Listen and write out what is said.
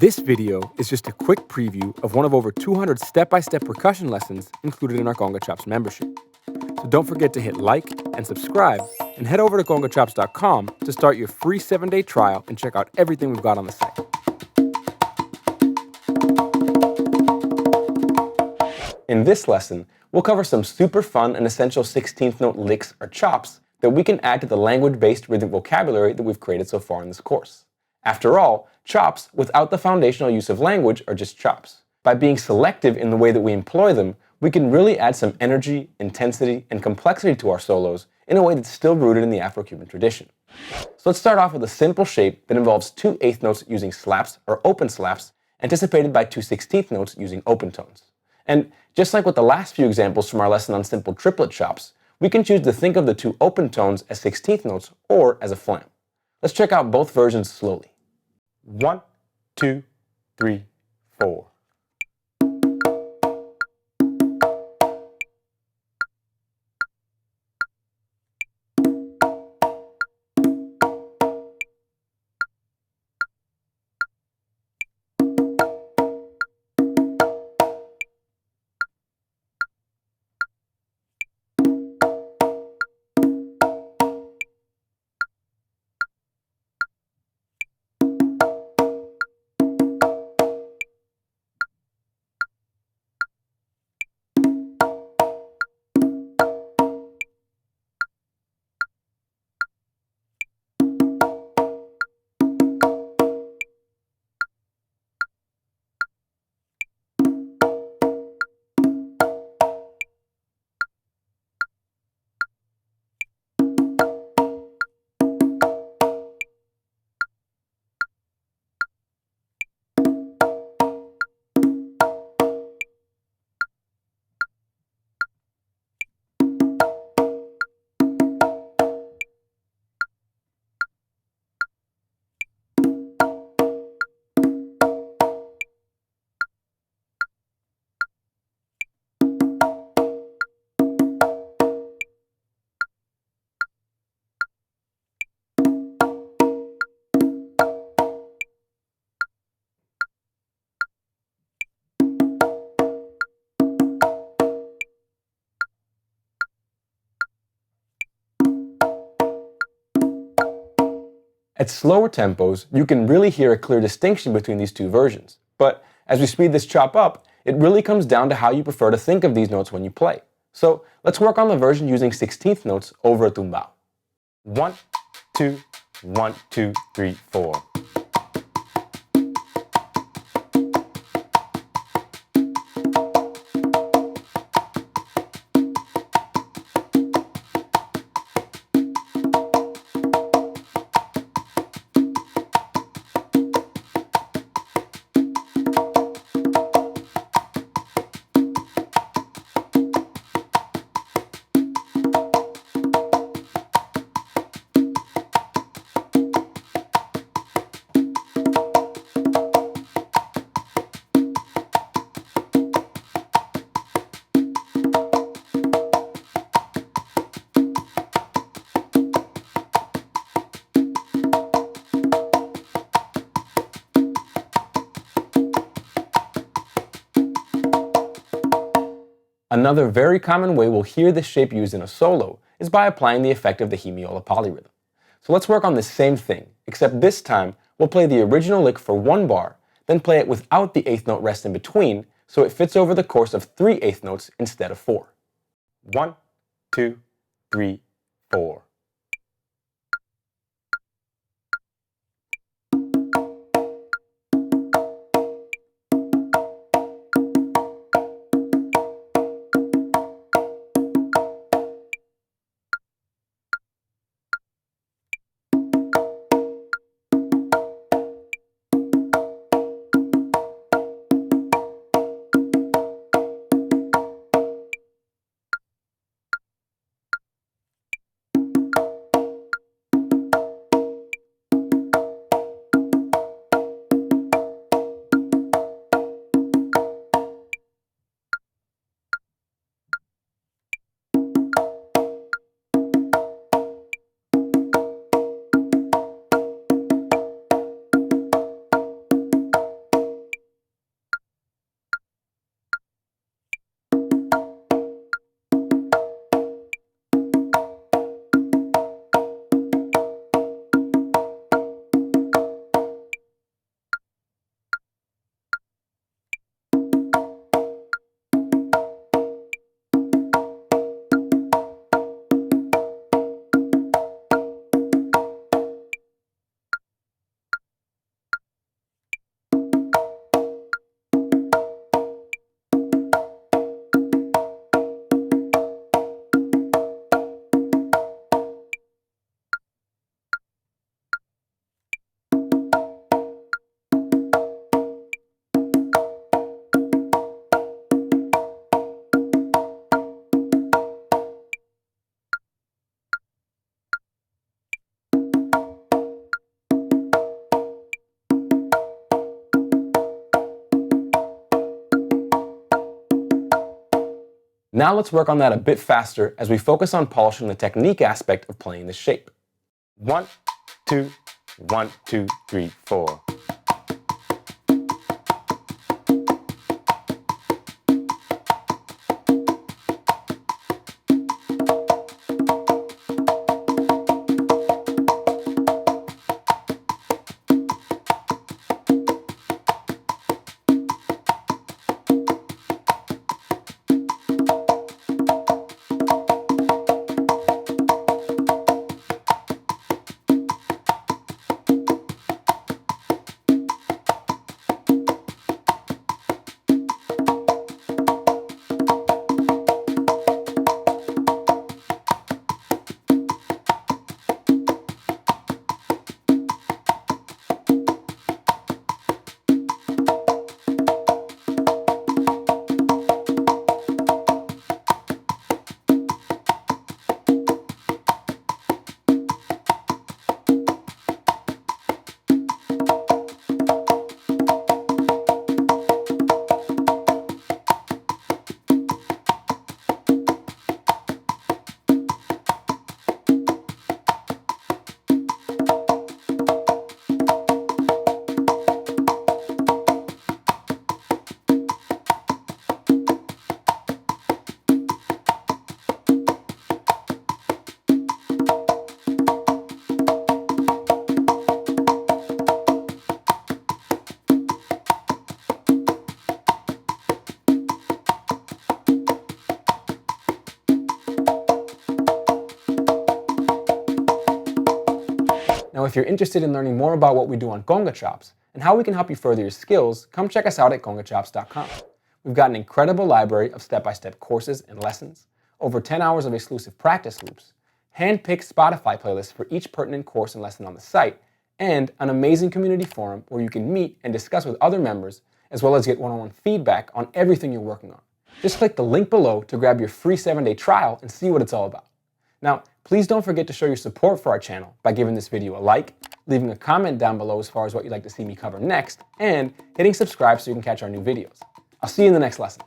This video is just a quick preview of one of over 200 step-by-step percussion lessons included in our Conga Chops membership. So don't forget to hit like and subscribe, and head over to congachops.com to start your free 7-day trial and check out everything we've got on the site. In this lesson, we'll cover some super fun and essential 16th note licks or chops that we can add to the language-based rhythmic vocabulary that we've created so far in this course. After all, chops without the foundational use of language are just chops. By being selective in the way that we employ them, we can really add some energy, intensity, and complexity to our solos in a way that's still rooted in the Afro-Cuban tradition. So let's start off with a simple shape that involves 2 eighth notes using slaps or open slaps, anticipated by 2 16th notes using open tones. And just like with the last few examples from our lesson on simple triplet chops, we can choose to think of the 2 open tones as 16th notes or as a flam. Let's check out both versions slowly. 1, 2, 3, 4. At slower tempos, you can really hear a clear distinction between these 2 versions. But as we speed this chop up, it really comes down to how you prefer to think of these notes when you play. So let's work on the version using 16th notes over a tumbao. 1, 2, 1, 2, 3, 4. Another very common way we'll hear this shape used in a solo is by applying the effect of the hemiola polyrhythm. So let's work on the same thing, except this time we'll play the original lick for 1 bar, then play it without the 8th note rest in between, so it fits over the course of 3 8th notes instead of 4. 1, 2, 3, 4. Now let's work on that a bit faster as we focus on polishing the technique aspect of playing the shape. 1, 2, 1, 2, 3, 4. Now, if you're interested in learning more about what we do on Conga Chops and how we can help you further your skills, come check us out at congachops.com. We've got an incredible library of step-by-step courses and lessons, over 10 hours of exclusive practice loops, hand-picked Spotify playlists for each pertinent course and lesson on the site, and an amazing community forum where you can meet and discuss with other members, as well as get one-on-one feedback on everything you're working on. Just click the link below to grab your free 7-day trial and see what it's all about. Now, please don't forget to show your support for our channel by giving this video a like, leaving a comment down below as far as what you'd like to see me cover next, and hitting subscribe so you can catch our new videos. I'll see you in the next lesson.